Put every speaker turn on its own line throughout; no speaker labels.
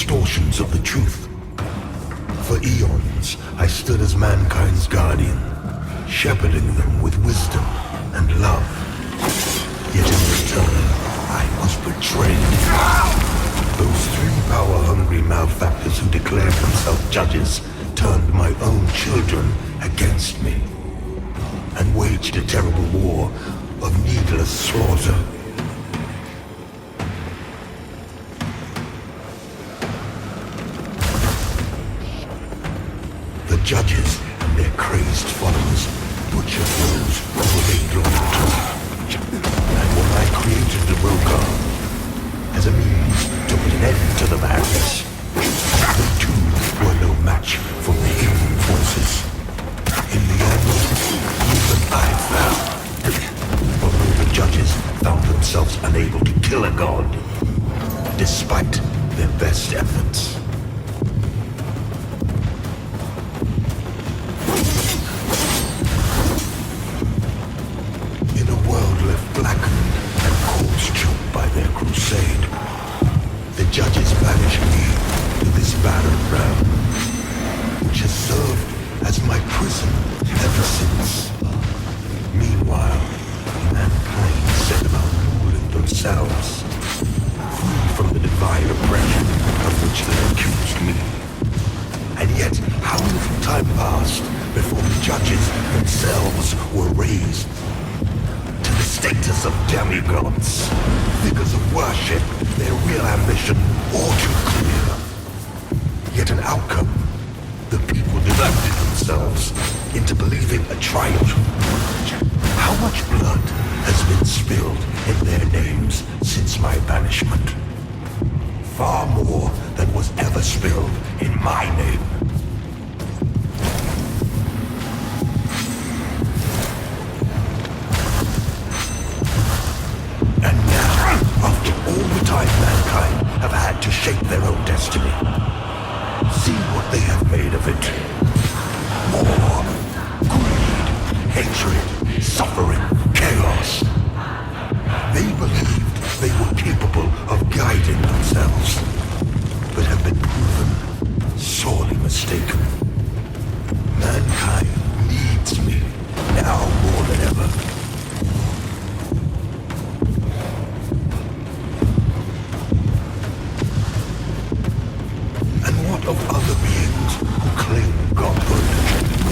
distortions of the truth. For eons, I stood as mankind's guardian, shepherding them with wisdom and love. Yet in return, I was betrayed. Those three power-hungry malefactors who declared themselves judges turned my own children against me and waged a terrible war of needless slaughter. The judges and their crazed followers butchered those who remained loyal to me. And when I created the Rogar as a means to put an end to the madness, they too were no match for the human forces. In the end, even I fell. Although the judges found themselves unable to kill a god, despite their best efforts. In a world left blackened and corpse-choked by their crusade, the judges banished me to this barren realm, which has served as my prison ever since. Meanwhile, mankind set about ruling themselves, free from the divine oppression of which they accused me. And yet, how little time passed before the judges themselves were raised to the status of demigods, figures of worship, their real ambition all too clear. Yet an outcome, the people devoted themselves into believing a triumph. How much blood has been spilled in their names since my banishment? Far more than was ever spilled in my name. And now, after all the time mankind have had to shape their own destiny, see what they have made of it. War, greed, hatred, suffering, chaos. They believed they were capable of guiding themselves, but have been proven sorely mistaken. Mankind needs me now more than ever. And what of other beings who claim godhood?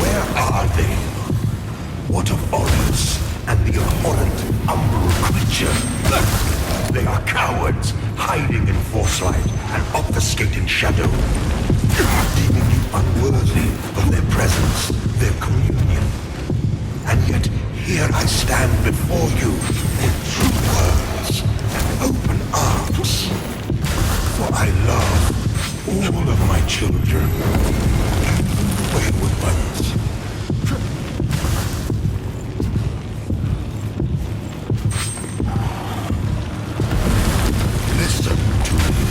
Where are they? What of Horus and the abhorrent umbral creature? They are cowards, hiding in forcelight and obfuscating shadow, deeming you unworthy of their presence, their communion. And yet, here I stand before you with true words and open arms. For I love all of my children, even the wayward ones. Listen to me.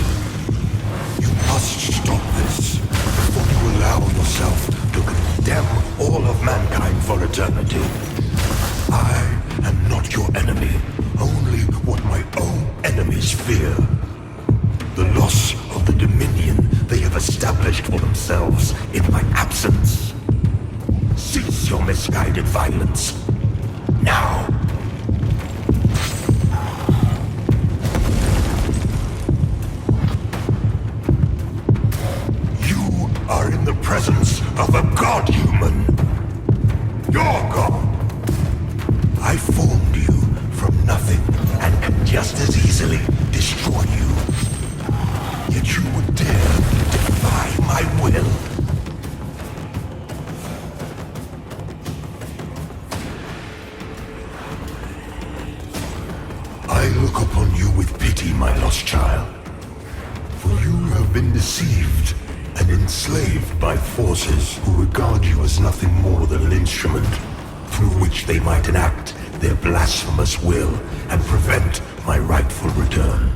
You must stop this before you allow yourself to condemn all of mankind for eternity. I am not your enemy, only what my own enemies fear. The loss of the dominion they have established for themselves in my absence. Cease your misguided violence. Now. You are in the presence of a god-human. Your god. I formed you from nothing and can just as easily destroy you. Yet you would dare defy my will. I look upon you with pity, my lost child. For you have been deceived and enslaved by forces who regard you as nothing more than an instrument through which they might enact their blasphemous will and prevent my rightful return.